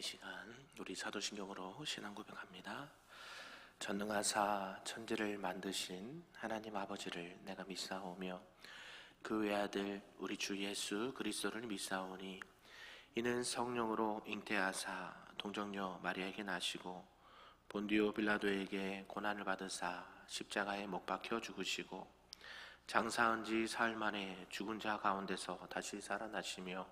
이 시간 우리 사도신경으로 신앙 고백합니다. 전능하사 천지를 만드신 하나님 아버지를 내가 믿사오며 그 외아들 우리 주 예수 그리스도를 믿사오니 이는 성령으로 잉태하사 동정녀 마리아에게 나시고 본디오 빌라도에게 고난을 받으사 십자가에 못 박혀 죽으시고 장사한 지 사흘 만에 죽은 자 가운데서 다시 살아나시며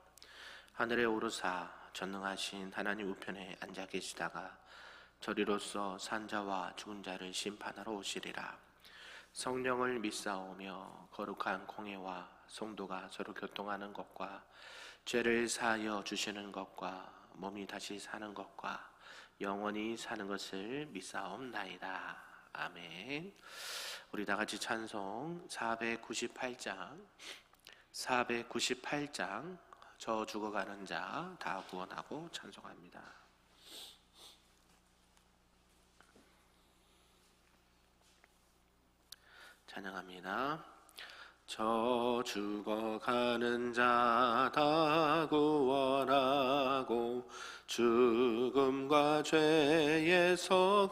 하늘에 오르사 전능하신 하나님 우편에 앉아 계시다가 저리로서 산자와 죽은 자를 심판하러 오시리라. 성령을 믿사오며 거룩한 공예와 성도가 서로 교통하는 것과 죄를 사하여 주시는 것과 몸이 다시 사는 것과 영원히 사는 것을 믿사옵나이다. 아멘. 우리 다같이 찬송 498장 저 죽어가는 자 다 구원하고 찬송합니다. 찬양합니다. 저 죽어가는 자 다 구원하고 죽음과 죄에서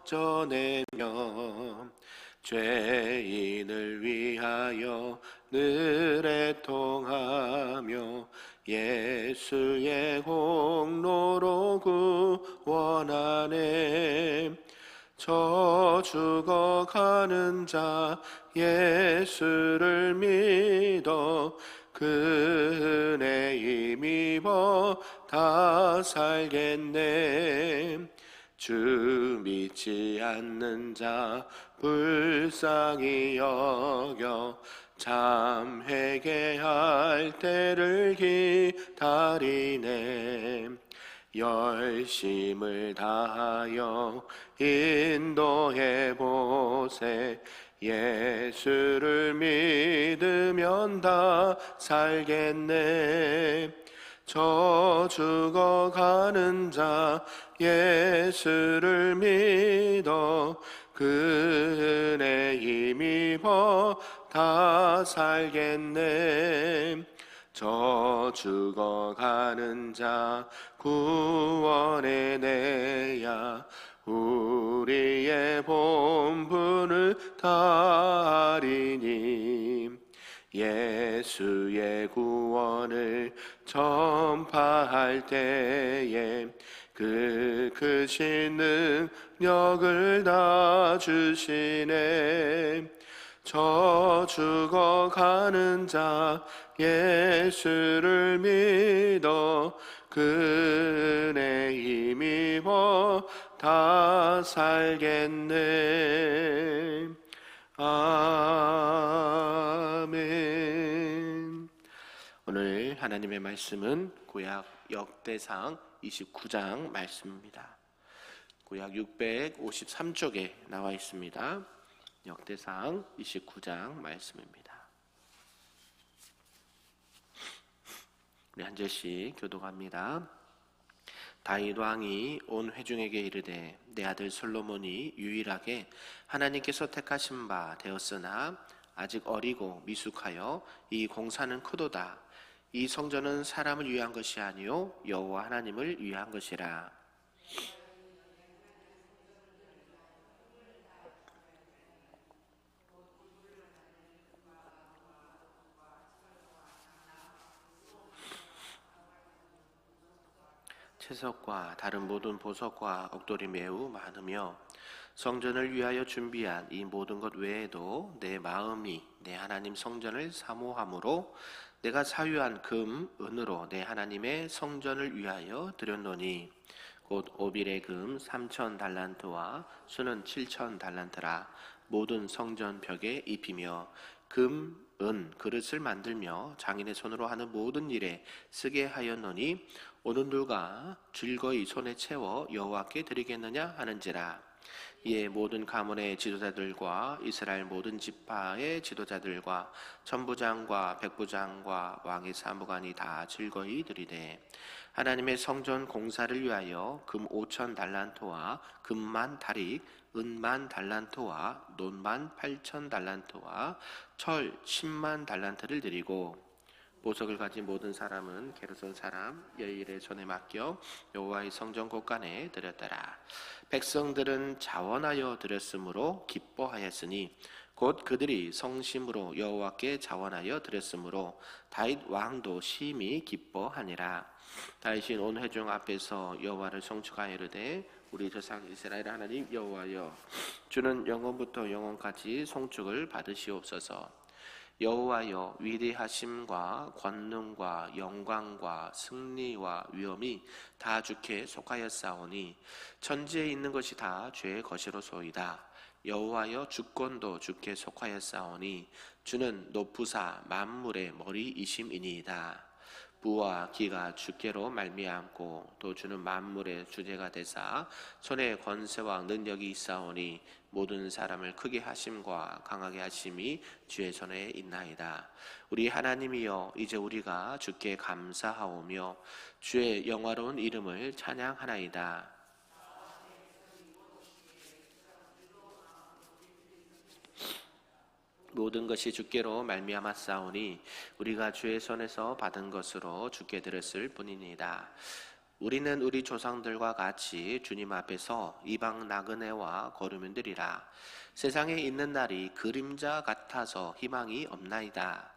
건져내며 죄인을 위하여 늘 애통하며 예수의 공로로 구원하네. 저 죽어가는 자 예수를 믿어 그 은혜 힘입어 다 살겠네. 주 믿지 않는 자 불쌍히 여겨 참 회개할 때를 기다리네. 열심을 다하여 인도해 보세. 예수를 믿으면 다 살겠네. 저 죽어가는 자 예수를 믿어 그 은혜 힘입어 다 살겠네. 저 죽어가는 자 구원해 내야 우리의 본분을 다하리니. 예수의 구원을 전파할 때에 그 크신 능력을 다 주시네. 저 죽어가는 자 예수를 믿어 그 은혜 힘입어 다 살겠네. 아멘. 오늘 하나님의 말씀은 구약 역대상 29장 말씀입니다. 구약 653쪽에 나와 있습니다. 역대상 29장 말씀입니다. 우리 한 절씩 교독합니다. 다윗 왕이 온 회중에게 이르되 내 아들 솔로몬이 유일하게 하나님께서 택하신 바 되었으나 아직 어리고 미숙하여 이 공사는 크도다. 이 성전은 사람을 위한 것이 아니요 여호와 하나님을 위한 것이라. 채석과 다른 모든 보석과 옥돌이 매우 많으며 성전을 위하여 준비한 이 모든 것 외에도 내 마음이 내 하나님 성전을 사모함으로 내가 사유한 금, 은으로 내 하나님의 성전을 위하여 드렸노니 곧 오빌의 금 3,000달란트와 수는 7,000달란트라. 모든 성전 벽에 입히며 금, 은, 그릇을 만들며 장인의 손으로 하는 모든 일에 쓰게 하였노니 오는 누가 즐거이 손에 채워 여호와께 드리겠느냐 하는지라. 이에 모든 가문의 지도자들과 이스라엘 모든 지파의 지도자들과 천부장과 백부장과 왕의 사무관이 다 즐거이 드리되 하나님의 성전 공사를 위하여 금 5,000달란트와 금만 다릭, 은만 달란트와 논만 8,000달란트와 철 10만 달란트를 드리고 보석을 가진 모든 사람은 게르손 사람 여일의 손에 맡겨 여호와의 성전 곳간에 드렸더라. 백성들은 자원하여 드렸으므로 기뻐하였으니 곧 그들이 성심으로 여호와께 자원하여 드렸으므로 다윗 왕도 심히 기뻐하니라. 다윗이 온 회중 앞에서 여호와를 송축하여 이르되 우리 조상 이스라엘 하나님 여호와여, 주는 영원부터 영원까지 송축을 받으시옵소서. 여호와여, 위대하심과 권능과 영광과 승리와 위엄이 다 주께 속하였사오니 천지에 있는 것이 다 주의 것이로소이다. 여호와여, 주권도 주께 속하였사오니 주는 높으사 만물의 머리이심이니이다. 부와 기가 주께로 말미암고 또 주는 만물의 주제가 되사 손에 권세와 능력이 있사오니 모든 사람을 크게 하심과 강하게 하심이 주의 손에 있나이다. 우리 하나님이여, 이제 우리가 주께 감사하오며 주의 영화로운 이름을 찬양하나이다. 모든 것이 주께로 말미암았사오니 우리가 주의 손에서 받은 것으로 주께 드렸을 뿐이니이다. 우리는 우리 조상들과 같이 주님 앞에서 이방 나그네와 거류면 되리라. 세상에 있는 날이 그림자 같아서 희망이 없나이다.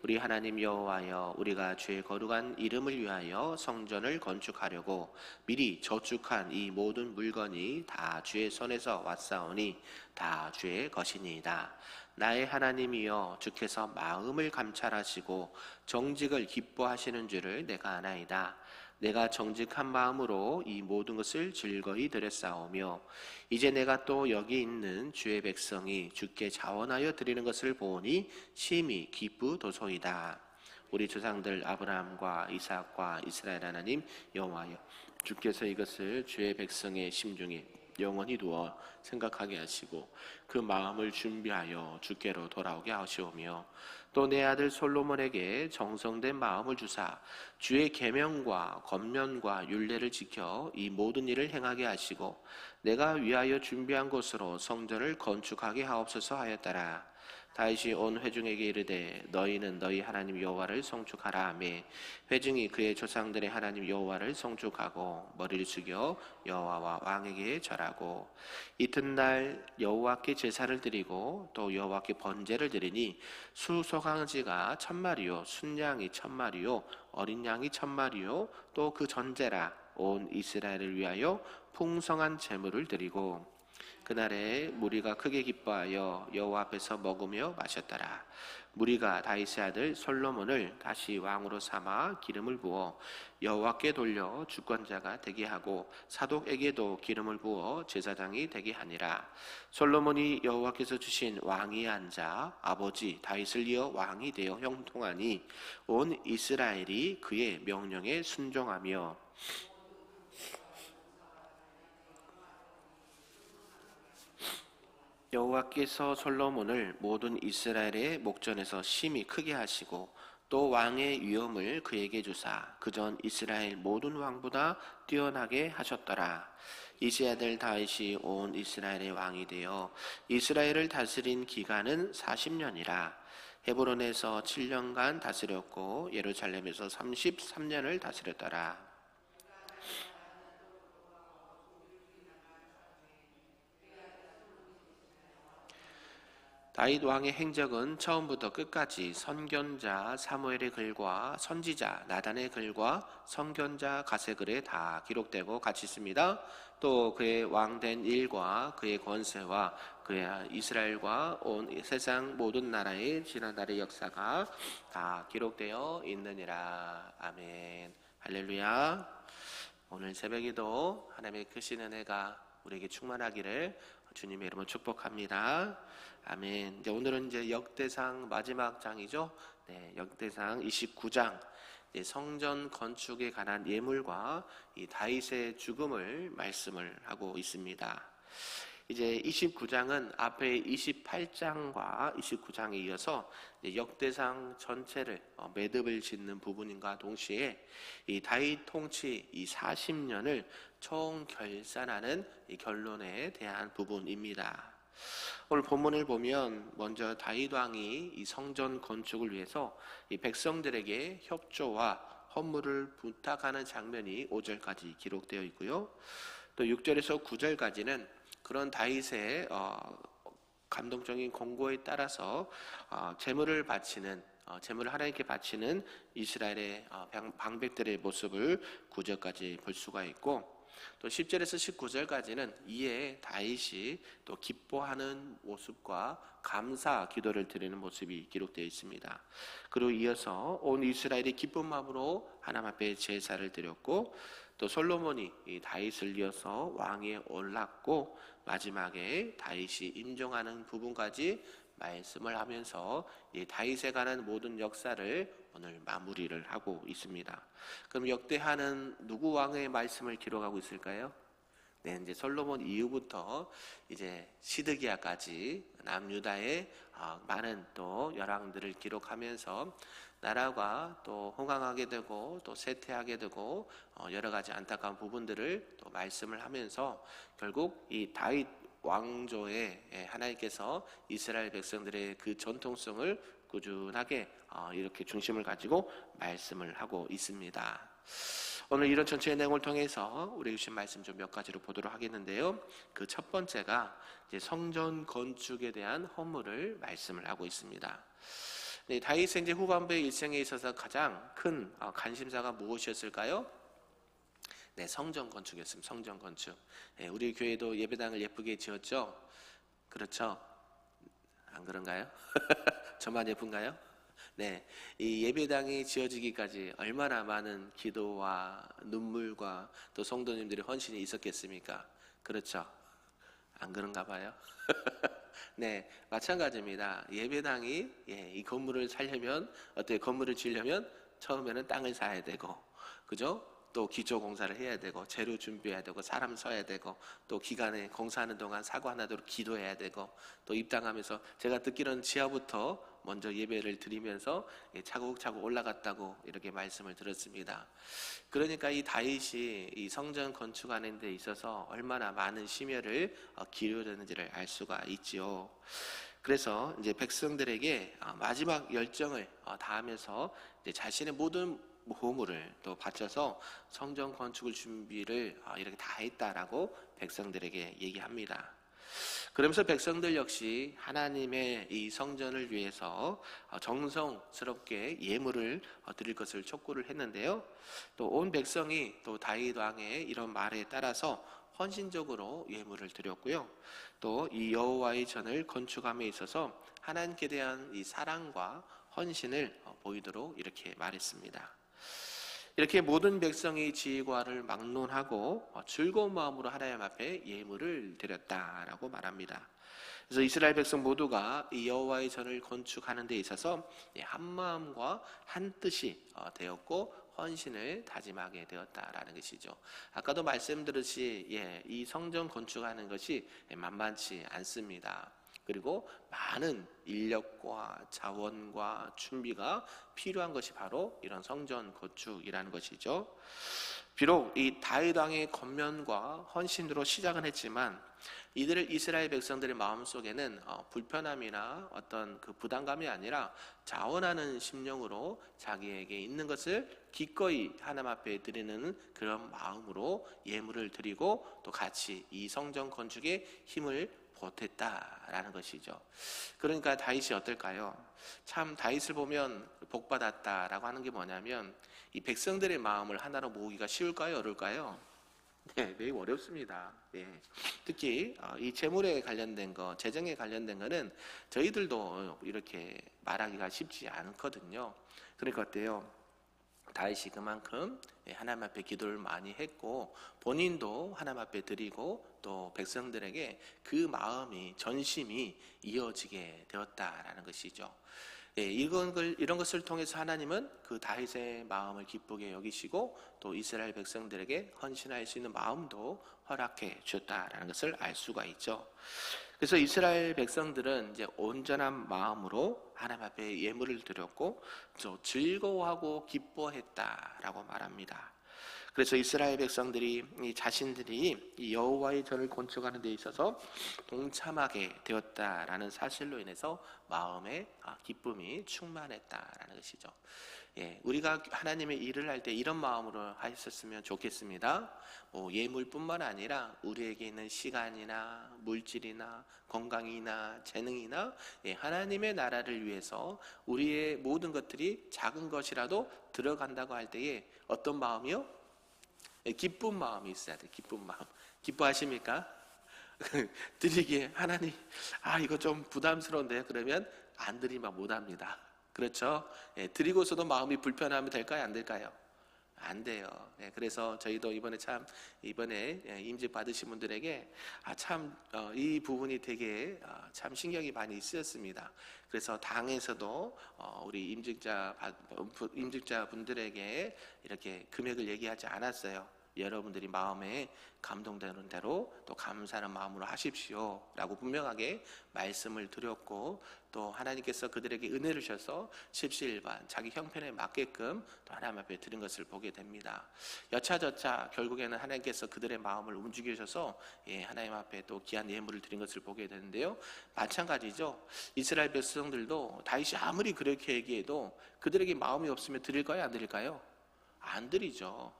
우리 하나님 여호와여, 우리가 주의 거룩한 이름을 위하여 성전을 건축하려고 미리 저축한 이 모든 물건이 다 주의 손에서 왔사오니 다 주의 것이니이다. 나의 하나님이여, 주께서 마음을 감찰하시고 정직을 기뻐하시는 줄을 내가 아나이다. 내가 정직한 마음으로 이 모든 것을 즐거이 드렸사오며 이제 내가 또 여기 있는 주의 백성이 주께 자원하여 드리는 것을 보니 심히 기쁘도소이다. 우리 조상들 아브라함과 이삭과 이스라엘 하나님 여호와여, 주께서 이것을 주의 백성의 심중에 영원히 두어 생각하게 하시고 그 마음을 준비하여 주께로 돌아오게 하시오며 또 내 아들 솔로몬에게 정성된 마음을 주사 주의 계명과 권면과 율례를 지켜 이 모든 일을 행하게 하시고 내가 위하여 준비한 곳으로 성전을 건축하게 하옵소서 하였더라. 다윗이 온 회중에게 이르되 너희는 너희 하나님 여호와를 송축하라 하며 회중이 그의 조상들의 하나님 여호와를 송축하고 머리를 숙여 여호와와 왕에게 절하고 이튿날 여호와께 제사를 드리고 또 여호와께 번제를 드리니 수소강지가 1000마리요 순양이 1000마리요 어린 양이 1000마리요 또 그 전제라 온 이스라엘을 위하여 풍성한 제물을 드리고 그날에 무리가 크게 기뻐하여 여호와 앞에서 먹으며 마셨더라. 무리가 다윗의 아들 솔로몬을 다시 왕으로 삼아 기름을 부어 여호와께 돌려 주권자가 되게 하고 사독에게도 기름을 부어 제사장이 되게 하니라. 솔로몬이 여호와께서 주신 왕위에 앉아 아버지 다윗을 이어 왕이 되어 형통하니 온 이스라엘이 그의 명령에 순종하며 여호와께서 솔로몬을 모든 이스라엘의 목전에서 심히 크게 하시고 또 왕의 위엄을 그에게 주사 그전 이스라엘 모든 왕보다 뛰어나게 하셨더라. 이세 아들 다윗이 온 이스라엘의 왕이 되어 이스라엘을 다스린 기간은 40년이라. 헤브론에서 7년간 다스렸고 예루살렘에서 33년을 다스렸더라. 다윗 왕의 행적은 처음부터 끝까지 선견자 사무엘의 글과 선지자 나단의 글과 선견자 가세 글에 다 기록되고 같이 있습니다. 또 그의 왕된 일과 그의 권세와 그의 이스라엘과 온 세상 모든 나라의 지난날의 역사가 다 기록되어 있느니라. 아멘. 할렐루야. 오늘 새벽에도 하나님의 크신 은혜가 우리에게 충만하기를 주님의 이름으로 축복합니다. 아멘. 오늘은 역대상 마지막 장이죠. 네, 역대상 29장. 성전 건축에 관한 예물과 이 다윗의 죽음을 말씀을 하고 있습니다. 이제 29장은 앞에 28장과 29장에 이어서 역대상 전체를 매듭을 짓는 부분인가 동시에 이 다윗 통치 이 40년을 총 결산하는 이 결론에 대한 부분입니다. 오늘 본문을 보면 먼저 다윗 왕이 이 성전 건축을 위해서 이 백성들에게 협조와 헌물을 부탁하는 장면이 5절까지 기록되어 있고요. 또 6절에서 9절까지는 그런 다윗의 감동적인 권고에 따라서 제물을 하나님께 바치는 이스라엘의 방백들의 모습을 9절까지 볼 수가 있고, 또 10절에서 19절까지는 이에 다윗이 또 기뻐하는 모습과 감사 기도를 드리는 모습이 기록되어 있습니다. 그리고 이어서 온 이스라엘이 기쁜 마음으로 하나님 앞에 제사를 드렸고, 또 솔로몬이 이 다윗을 이어서 왕위에 올랐고, 마지막에 다윗이 임종하는 부분까지 말씀을 하면서 이 다윗에 관한 모든 역사를 오늘 마무리를 하고 있습니다. 그럼 역대하는 누구 왕의 말씀을 기록하고 있을까요? 네, 이제 솔로몬 이후부터 이제 시드기야까지 남유다의 많은 또 열왕들을 기록하면서 나라가 또 흥왕하게 되고 또 쇠퇴하게 되고 여러 가지 안타까운 부분들을 또 말씀을 하면서 결국 이 다윗 왕조에 하나님께서 이스라엘 백성들의 그 전통성을 꾸준하게 이렇게 중심을 가지고 말씀을 하고 있습니다. 오늘 이런 전체의 내용을 통해서 우리 주신 말씀 좀 몇 가지로 보도록 하겠는데요. 그 첫 번째가 이제 성전 건축에 대한 헌물을 말씀을 하고 있습니다. 네, 다윗의 이제 후반부의 일생에 있어서 가장 큰 관심사가 무엇이었을까요? 네, 성전 건축이었습니다. 성전 건축. 네, 우리 교회도 예배당을 예쁘게 지었죠? 그렇죠? 안 그런가요? 저만 예쁜가요? 네, 이 예배당이 지어지기까지 얼마나 많은 기도와 눈물과 또 성도님들의 헌신이 있었겠습니까? 그렇죠? 안 그런가 봐요? 네, 마찬가지입니다. 예배당이 이 건물을 살려면 건물을 지으려면 처음에는 땅을 사야 되고, 그죠? 또 기초 공사를 해야 되고 재료 준비해야 되고 사람 써야 되고 또 기간에 공사하는 동안 사고 안 나도록 기도해야 되고 또 입당하면서 제가 듣기로는 지하부터 먼저 예배를 드리면서 차곡차곡 올라갔다고 이렇게 말씀을 들었습니다. 그러니까 이 다윗이 이 성전 건축하는 데 있어서 얼마나 많은 심혈을 기울였는지를 알 수가 있지요. 그래서 이제 백성들에게 마지막 열정을 다하면서 이제 자신의 모든 보물을 또 바쳐서 성전 건축을 준비를 이렇게 다 했다라고 백성들에게 얘기합니다. 그러면서 백성들 역시 하나님의 이 성전을 위해서 정성스럽게 예물을 드릴 것을 촉구를 했는데요. 또 온 백성이 또 다윗 왕의 이런 말에 따라서 헌신적으로 예물을 드렸고요. 또 이 여호와의 전을 건축함에 있어서 하나님께 대한 이 사랑과 헌신을 보이도록 이렇게 말했습니다. 이렇게 모든 백성이 지휘과를 막론하고 즐거운 마음으로 하나님 앞에 예물을 드렸다라고 말합니다. 그래서 이스라엘 백성 모두가 이 여호와의 전을 건축하는 데 있어서 한 마음과 한 뜻이 되었고 헌신을 다짐하게 되었다라는 것이죠. 아까도 말씀드렸듯이 이 성전 건축하는 것이 만만치 않습니다. 그리고 많은 인력과 자원과 준비가 필요한 것이 바로 이런 성전 건축이라는 것이죠. 비록 이 다윗 왕의 권면과 헌신으로 시작은 했지만 이들을 이스라엘 백성들의 마음속에는 불편함이나 어떤 그 부담감이 아니라 자원하는 심령으로 자기에게 있는 것을 기꺼이 하나님 앞에 드리는 그런 마음으로 예물을 드리고 또 같이 이 성전 건축에 힘을 보탰다라는 것이죠. 그러니까 다윗이 어떨까요? 참 다윗을 보면 복받았다라고 하는 게 뭐냐면 이 백성들의 마음을 하나로 모으기가 쉬울까요? 어려울까요? 네, 매우 어렵습니다. 특히 이 재물에 관련된 거, 재정에 관련된 거는 저희들도 이렇게 말하기가 쉽지 않거든요. 그러니까 어때요? 다윗이 그만큼 하나님 앞에 기도를 많이 했고 본인도 하나님 앞에 드리고 또 백성들에게 그 마음이 전심이 이어지게 되었다라는 것이죠. 이런 것을 통해서 하나님은 그 다윗의 마음을 기쁘게 여기시고 또 이스라엘 백성들에게 헌신할 수 있는 마음도 허락해 주었다라는 것을 알 수가 있죠. 그래서 이스라엘 백성들은 이제 온전한 마음으로 하나님 앞에 예물을 드렸고 또 즐거워하고 기뻐했다라고 말합니다. 그래서 이스라엘 백성들이 이 자신들이 이 여호와의 전을 건축하는 데 있어서 동참하게 되었다라는 사실로 인해서 마음에 기쁨이 충만했다라는 것이죠. 예, 우리가 하나님의 일을 할 때 이런 마음으로 하셨으면 좋겠습니다. 예물뿐만 아니라 우리에게 있는 시간이나 물질이나 건강이나 재능이나 하나님의 나라를 위해서 우리의 모든 것들이 작은 것이라도 들어간다고 할 때에 어떤 마음이요? 기쁜 마음이 있어야 돼요. 기쁜 마음. 기뻐하십니까? 드리기에 하나님, 이거 좀 부담스러운데요. 그러면 안 드리면 못합니다. 그렇죠? 드리고서도 마음이 불편하면 될까요? 안 될까요? 안 돼요. 그래서 저희도 이번에 임직 받으신 분들에게 이 부분이 되게 참 신경이 많이 쓰였습니다. 그래서 당에서도 우리 임직자 분들에게 이렇게 금액을 얘기하지 않았어요. 여러분들이 마음에 감동되는 대로 또 감사하는 마음으로 하십시오 라고 분명하게 말씀을 드렸고, 또 하나님께서 그들에게 은혜를 주셔서 십시일반 자기 형편에 맞게끔 또 하나님 앞에 드린 것을 보게 됩니다. 여차저차 결국에는 하나님께서 그들의 마음을 움직이셔서 하나님 앞에 또 귀한 예물을 드린 것을 보게 되는데요, 마찬가지죠. 이스라엘 백성들도 다윗이 아무리 그렇게 얘기해도 그들에게 마음이 없으면 드릴까요? 안 드릴까요? 안 드리죠.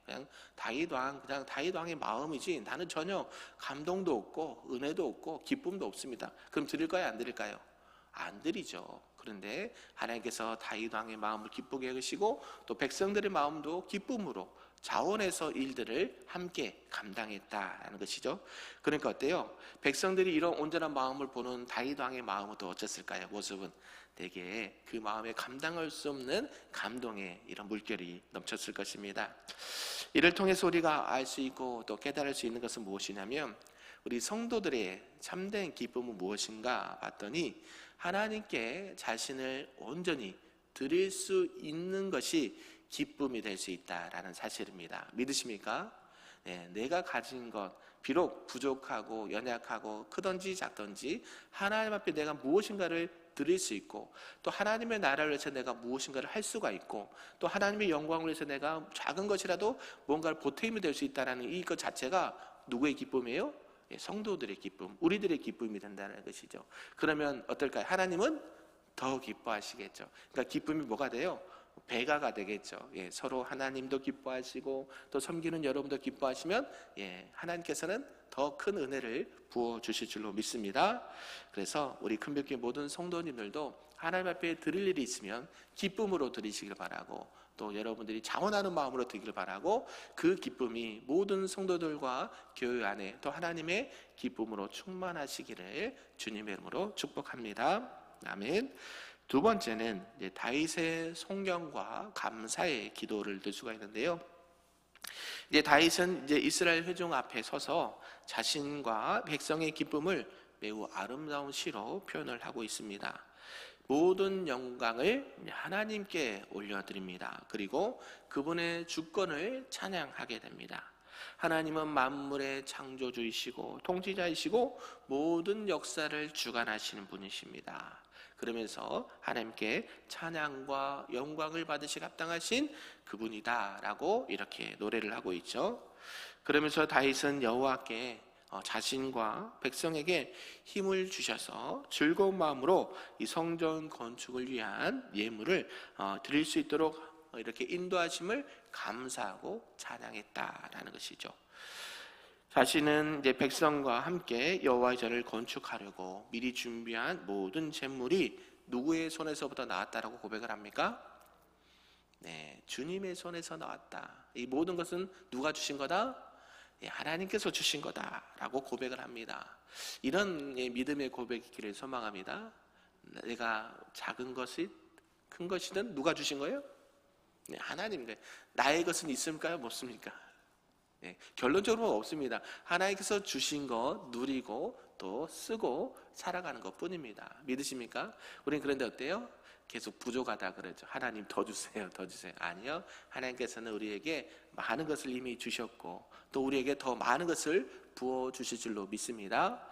그냥 다윗 왕의 마음이지 나는 전혀 감동도 없고 은혜도 없고 기쁨도 없습니다. 그럼 드릴까요? 안 드릴까요? 안 드리죠. 그런데 하나님께서 다윗 왕의 마음을 기쁘게 하시고 또 백성들의 마음도 기쁨으로 자원해서 일들을 함께 감당했다라는 것이죠. 그러니까 어때요? 백성들이 이런 온전한 마음을 보는 다윗 왕의 마음은 또 어땠을까요? 모습은 되게 그 마음에 감당할 수 없는 감동의 이런 물결이 넘쳤을 것입니다. 이를 통해서 우리가 알 수 있고 또 깨달을 수 있는 것은 무엇이냐면, 우리 성도들의 참된 기쁨은 무엇인가 봤더니 하나님께 자신을 온전히 드릴 수 있는 것이 기쁨이 될 수 있다라는 사실입니다. 믿으십니까? 내가 가진 것, 비록 부족하고 연약하고 크든지 작든지 하나님 앞에 내가 무엇인가를 드릴 수 있고, 또 하나님의 나라를 위해서 내가 무엇인가를 할 수가 있고, 또 하나님의 영광을 위해서 내가 작은 것이라도 뭔가를 보탬이 될 수 있다는 이것 자체가 누구의 기쁨이에요? 성도들의 기쁨, 우리들의 기쁨이 된다는 것이죠. 그러면 어떨까요? 하나님은 더 기뻐하시겠죠. 그러니까 기쁨이 뭐가 돼요? 배가가 되겠죠. 서로 하나님도 기뻐하시고 또 섬기는 여러분도 기뻐하시면 하나님께서는 더 큰 은혜를 부어주실 줄로 믿습니다. 그래서 우리 큰별교회 모든 성도님들도 하나님 앞에 드릴 일이 있으면 기쁨으로 드리시길 바라고, 또 여러분들이 자원하는 마음으로 드리길 바라고, 그 기쁨이 모든 성도들과 교회 안에 또 하나님의 기쁨으로 충만하시기를 주님의 이름으로 축복합니다. 아멘. 두 번째는 다윗의 송경과 감사의 기도를 들 수가 있는데요. 다윗은 이스라엘 회중 앞에 서서 자신과 백성의 기쁨을 매우 아름다운 시로 표현을 하고 있습니다. 모든 영광을 하나님께 올려드립니다. 그리고 그분의 주권을 찬양하게 됩니다. 하나님은 만물의 창조주이시고 통치자이시고 모든 역사를 주관하시는 분이십니다. 그러면서 하나님께 찬양과 영광을 받으시기 합당하신 그분이다 라고 이렇게 노래를 하고 있죠. 그러면서 다윗은 여호와께 자신과 백성에게 힘을 주셔서 즐거운 마음으로 이 성전 건축을 위한 예물을 드릴 수 있도록 이렇게 인도하심을 감사하고 찬양했다라는 것이죠. 자신은 백성과 함께 여호와의 전을 건축하려고 미리 준비한 모든 재물이 누구의 손에서부터 나왔다라고 고백을 합니까? 주님의 손에서 나왔다. 이 모든 것은 누가 주신 거다? 하나님께서 주신 거다라고 고백을 합니다. 이런 믿음의 고백이기를 소망합니다. 내가 작은 것이 큰 것이든 누가 주신 거예요? 하나님. 나의 것은 있습니까? 없습니까? 결론적으로 없습니다. 하나님께서 주신 것 누리고 또 쓰고 살아가는 것 뿐입니다. 믿으십니까? 우린 그런데 어때요? 계속 부족하다 그러죠. 하나님 더 주세요, 더 주세요. 아니요, 하나님께서는 우리에게 많은 것을 이미 주셨고 또 우리에게 더 많은 것을 부어주실 줄로 믿습니다.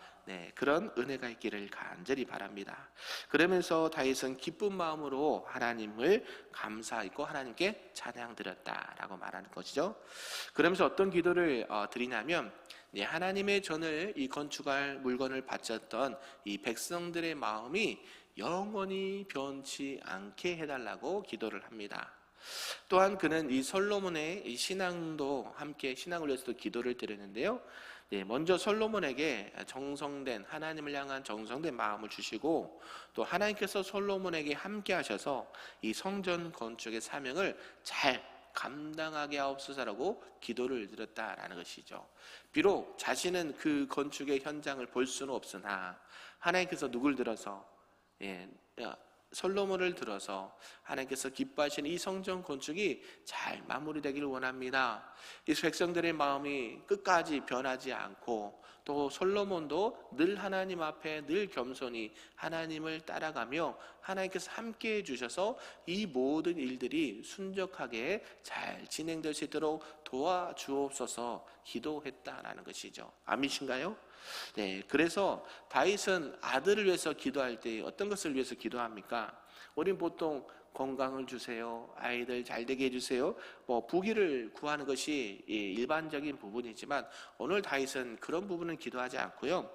그런 은혜가 있기를 간절히 바랍니다. 그러면서 다윗은 기쁜 마음으로 하나님을 감사했고 하나님께 찬양드렸다라고 말하는 것이죠. 그러면서 어떤 기도를 드리냐면 하나님의 전을 이 건축할 물건을 바쳤던 이 백성들의 마음이 영원히 변치 않게 해달라고 기도를 합니다. 또한 그는 이 솔로몬의 이 신앙도 함께 신앙을 위해서도 기도를 드리는데요. 먼저 솔로몬에게 정성된 하나님을 향한 정성된 마음을 주시고 또 하나님께서 솔로몬에게 함께 하셔서 이 성전 건축의 사명을 잘 감당하게 하옵소서라고 기도를 드렸다라는 것이죠. 비록 자신은 그 건축의 현장을 볼 수는 없으나 하나님께서 누굴 들어서 솔로몬을 들어서 하나님께서 기뻐하시는 이 성전 건축이 잘 마무리되기를 원합니다. 이 백성들의 마음이 끝까지 변하지 않고 또 솔로몬도 늘 하나님 앞에 늘 겸손히 하나님을 따라가며 하나님께서 함께 해주셔서 이 모든 일들이 순적하게 잘 진행될 수 있도록 도와주옵소서 기도했다라는 것이죠. 아멘이신가요? 그래서 다윗은 아들을 위해서 기도할 때 어떤 것을 위해서 기도합니까? 우린 보통 건강을 주세요, 아이들 잘 되게 해주세요, 부귀를 구하는 것이 일반적인 부분이지만 오늘 다윗은 그런 부분은 기도하지 않고요,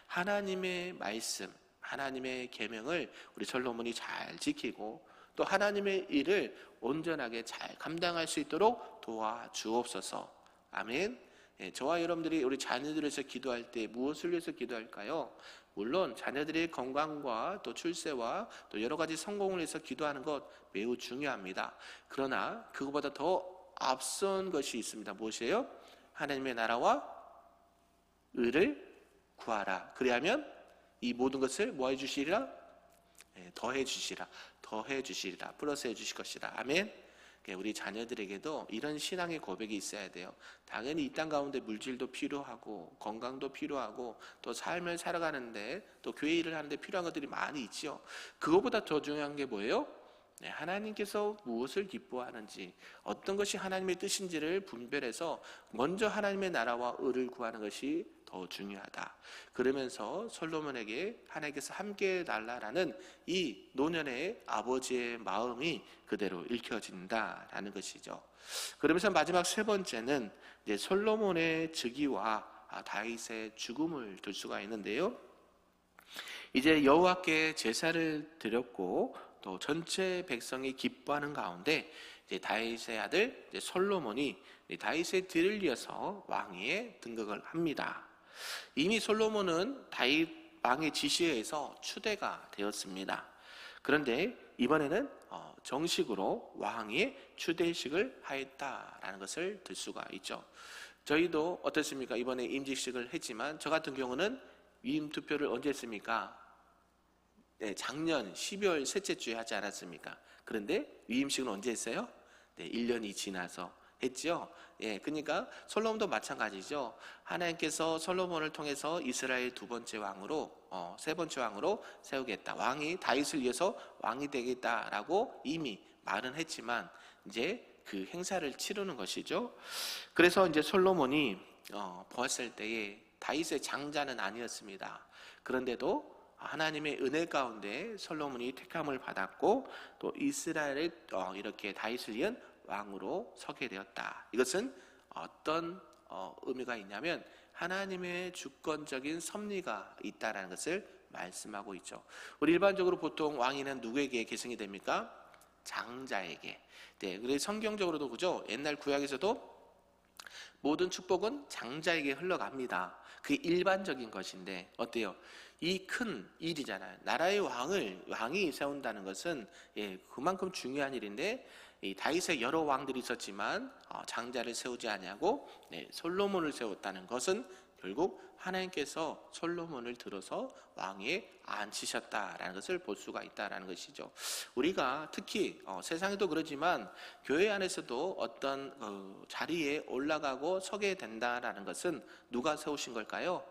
하나님의 말씀, 하나님의 계명을 우리 솔로몬이 잘 지키고 또 하나님의 일을 온전하게 잘 감당할 수 있도록 도와주옵소서. 아멘. 저와 여러분들이 우리 자녀들을 위해서 기도할 때 무엇을 위해서 기도할까요? 물론 자녀들의 건강과 또 출세와 또 여러 가지 성공을 위해서 기도하는 것 매우 중요합니다. 그러나 그것보다 더 앞선 것이 있습니다. 무엇이에요? 하나님의 나라와 의를 구하라. 그리하면 이 모든 것을 뭐 해주시리라? 더해 주시리라. 더해 주시리라. 플러스 해 주실 것이라. 아멘. 우리 자녀들에게도 이런 신앙의 고백이 있어야 돼요. 당연히 이 땅 가운데 물질도 필요하고 건강도 필요하고 또 삶을 살아가는데 또 교회 일을 하는데 필요한 것들이 많이 있죠. 그것보다 더 중요한 게 뭐예요? 하나님께서 무엇을 기뻐하는지, 어떤 것이 하나님의 뜻인지를 분별해서 먼저 하나님의 나라와 의를 구하는 것이 더 중요하다. 그러면서 솔로몬에게 하나님께서 함께 달라라는 이 노년의 아버지의 마음이 그대로 읽혀진다라는 것이죠. 그러면서 마지막 세 번째는 이제 솔로몬의 즉위와 다윗의 죽음을 들 수가 있는데요. 이제 여호와께 제사를 드렸고 또 전체 백성이 기뻐하는 가운데 이제 다윗의 아들 이제 솔로몬이 다윗의 뒤를 이어서 왕위에 등극을 합니다. 이미 솔로몬은 다윗 왕의 지시에 의해서 추대가 되었습니다. 그런데 이번에는 정식으로 왕위의 추대식을 하였다라는 것을 들 수가 있죠. 저희도 어떻습니까? 이번에 임직식을 했지만 저 같은 경우는 위임 투표를 언제 했습니까? 작년 12월 셋째 주에 하지 않았습니까? 그런데 위임식은 언제 했어요? 1년이 지나서 했죠. 그러니까 솔로몬도 마찬가지죠. 하나님께서 솔로몬을 통해서 이스라엘 두 번째 왕으로 세 번째 왕으로 세우겠다. 왕이 다윗을 이어서 왕이 되겠다라고 이미 말은 했지만 이제 그 행사를 치르는 것이죠. 그래서 이제 솔로몬이 보았을 때에 다윗의 장자는 아니었습니다. 그런데도 하나님의 은혜 가운데 솔로몬이 택함을 받았고 또 이스라엘을 이렇게 다윗을 이은 왕으로 서게 되었다. 이것은 어떤 의미가 있냐면 하나님의 주권적인 섭리가 있다라는 것을 말씀하고 있죠. 우리 일반적으로 보통 왕위는 누구에게 계승이 됩니까? 장자에게. 그래서 성경적으로도 그죠? 옛날 구약에서도 모든 축복은 장자에게 흘러갑니다. 그게 일반적인 것인데 어때요? 이 큰 일이잖아요. 나라의 왕이 세운다는 것은 그만큼 중요한 일인데 이 다윗의 여러 왕들이 있었지만 장자를 세우지 아니하고 솔로몬을 세웠다는 것은 결국 하나님께서 솔로몬을 들어서 왕위에 앉히셨다라는 것을 볼 수가 있다라는 것이죠. 우리가 특히 세상에도 그러지만 교회 안에서도 어떤 자리에 올라가고 서게 된다라는 것은 누가 세우신 걸까요?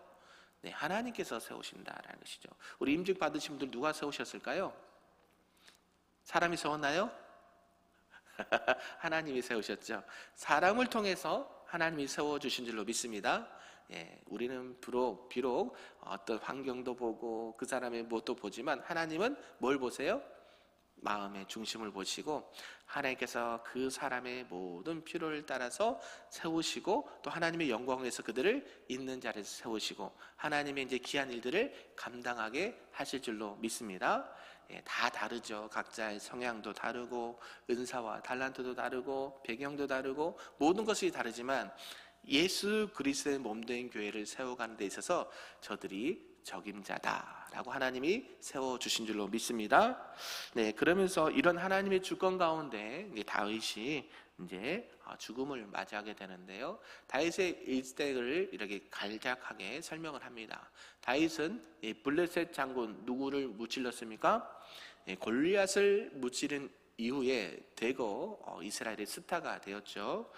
하나님께서 세우신다라는 것이죠. 우리 임직 받으신 분들 누가 세우셨을까요? 사람이 세웠나요? 하나님이 세우셨죠. 사람을 통해서 하나님이 세워주신 줄로 믿습니다. 우리는 비록 어떤 환경도 보고 그 사람의 무엇도 보지만 하나님은 뭘 보세요? 마음의 중심을 보시고 하나님께서 그 사람의 모든 필요를 따라서 세우시고 또 하나님의 영광을 위해서 그들을 있는 자리에서 세우시고 하나님의 이제 귀한 일들을 감당하게 하실 줄로 믿습니다. 다 다르죠. 각자의 성향도 다르고 은사와 달란트도 다르고 배경도 다르고 모든 것이 다르지만 예수 그리스도의 몸된 교회를 세워가는 데 있어서 저들이 적임자다라고 하나님이 세워주신 줄로 믿습니다. 그러면서 이런 하나님의 주권 가운데 다윗이 이제 죽음을 맞이하게 되는데요. 다윗의 일생을 이렇게 간략하게 설명을 합니다. 다윗은 블레셋 장군 누구를 무찔렀습니까? 골리앗을 무찌른 이후에 대거 이스라엘의 스타가 되었죠.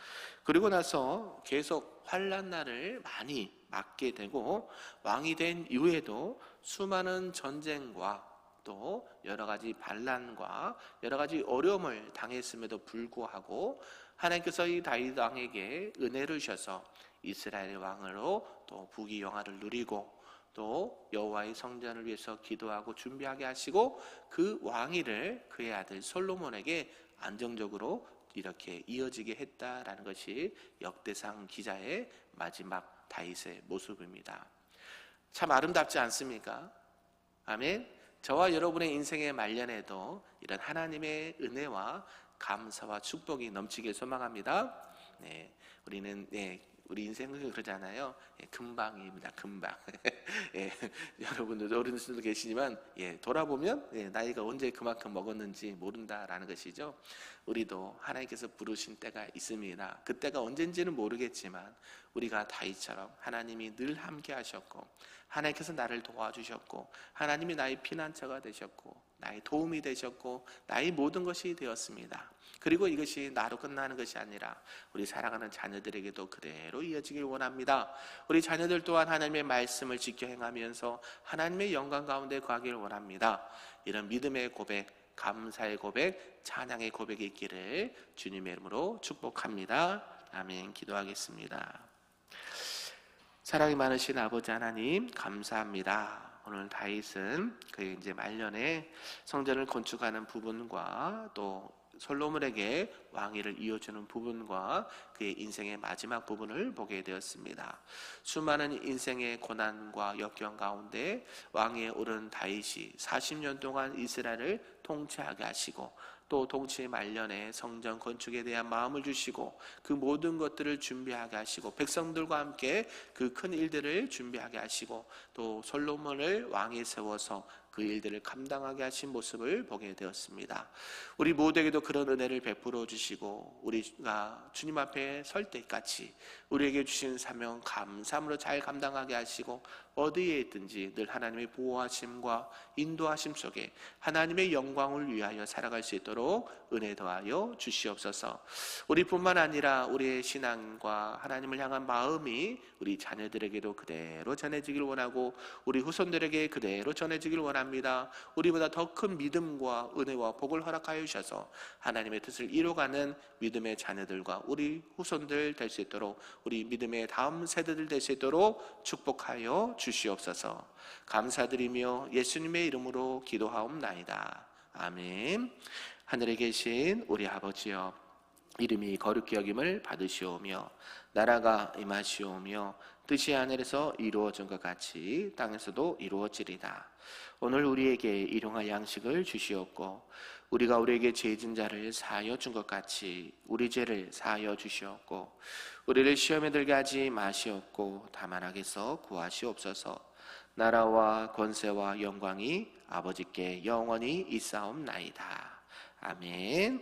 그리고 나서 계속 환난 날을 많이 맞게 되고 왕이 된 이후에도 수많은 전쟁과 또 여러 가지 반란과 여러 가지 어려움을 당했음에도 불구하고 하나님께서 이 다윗 왕에게 은혜를 주셔서 이스라엘의 왕으로 또 부귀영화를 누리고 또 여호와의 성전을 위해서 기도하고 준비하게 하시고 그 왕위를 그의 아들 솔로몬에게 안정적으로 이렇게 이어지게 했다라는 것이 역대상 기자의 마지막 다윗의 모습입니다. 참 아름답지 않습니까? 아멘. 저와 여러분의 인생의 말년에도 이런 하나님의 은혜와 감사와 축복이 넘치길 소망합니다. 우리는 우리 인생은 그러잖아요. 금방입니다. 금방. 여러분들 어른들도 계시지만 돌아보면 나이가 언제 그만큼 먹었는지 모른다라는 것이죠. 우리도 하나님께서 부르신 때가 있습니다. 그때가 언젠지는 모르겠지만 우리가 다윗처럼 하나님이 늘 함께 하셨고 하나님께서 나를 도와주셨고 하나님이 나의 피난처가 되셨고 나의 도움이 되셨고 나의 모든 것이 되었습니다. 그리고 이것이 나로 끝나는 것이 아니라 우리 사랑하는 자녀들에게도 그대로 이어지길 원합니다. 우리 자녀들 또한 하나님의 말씀을 지켜 행하면서 하나님의 영광 가운데 거하길 원합니다. 이런 믿음의 고백, 감사의 고백, 찬양의 고백이 있기를 주님의 이름으로 축복합니다. 아멘. 기도하겠습니다. 사랑이 많으신 아버지 하나님 감사합니다. 오늘 다윗은 그의 이제 말년에 성전을 건축하는 부분과 또 솔로몬에게 왕위를 이어주는 부분과 그의 인생의 마지막 부분을 보게 되었습니다. 수많은 인생의 고난과 역경 가운데 왕위에 오른 다윗이 40년 동안 이스라엘을 통치하게 하시고 또 통치 말년에 성전 건축에 대한 마음을 주시고 그 모든 것들을 준비하게 하시고 백성들과 함께 그 큰 일들을 준비하게 하시고 또 솔로몬을 왕에 세워서 그 일들을 감당하게 하신 모습을 보게 되었습니다. 우리 모두에게도 그런 은혜를 베풀어 주시고 우리가 주님 앞에 설 때까지 우리에게 주신 사명 감사함으로 잘 감당하게 하시고 어디에 있든지 늘 하나님의 보호하심과 인도하심 속에 하나님의 영광을 위하여 살아갈 수 있도록 은혜 더하여 주시옵소서. 우리뿐만 아니라 우리의 신앙과 하나님을 향한 마음이 우리 자녀들에게도 그대로 전해지길 원하고 우리 후손들에게 그대로 전해지길 원합니다. 우리보다 더 큰 믿음과 은혜와 복을 허락하여 주셔서 하나님의 뜻을 이루어가는 믿음의 자녀들과 우리 후손들 될 수 있도록 우리 믿음의 다음 세대들 될 수 있도록 축복하여 주시옵소서. 감사드리며 예수님의 이름으로 기도하옵나이다. 아멘. 하늘에 계신 우리 아버지여, 이름이 거룩히 여김을 받으시오며 나라가 임하시오며 뜻이 하늘에서 이루어진 것 같이 땅에서도 이루어지리다. 오늘 우리에게 일용할 양식을 주시옵고 우리가 우리에게 죄진 자를 사하여 준 것 같이 우리 죄를 사하여 주시옵고 우리를 시험에 들게 하지 마시옵고 다만 악에서 구하시옵소서. 나라와 권세와 영광이 아버지께 영원히 있사옵나이다. 아멘.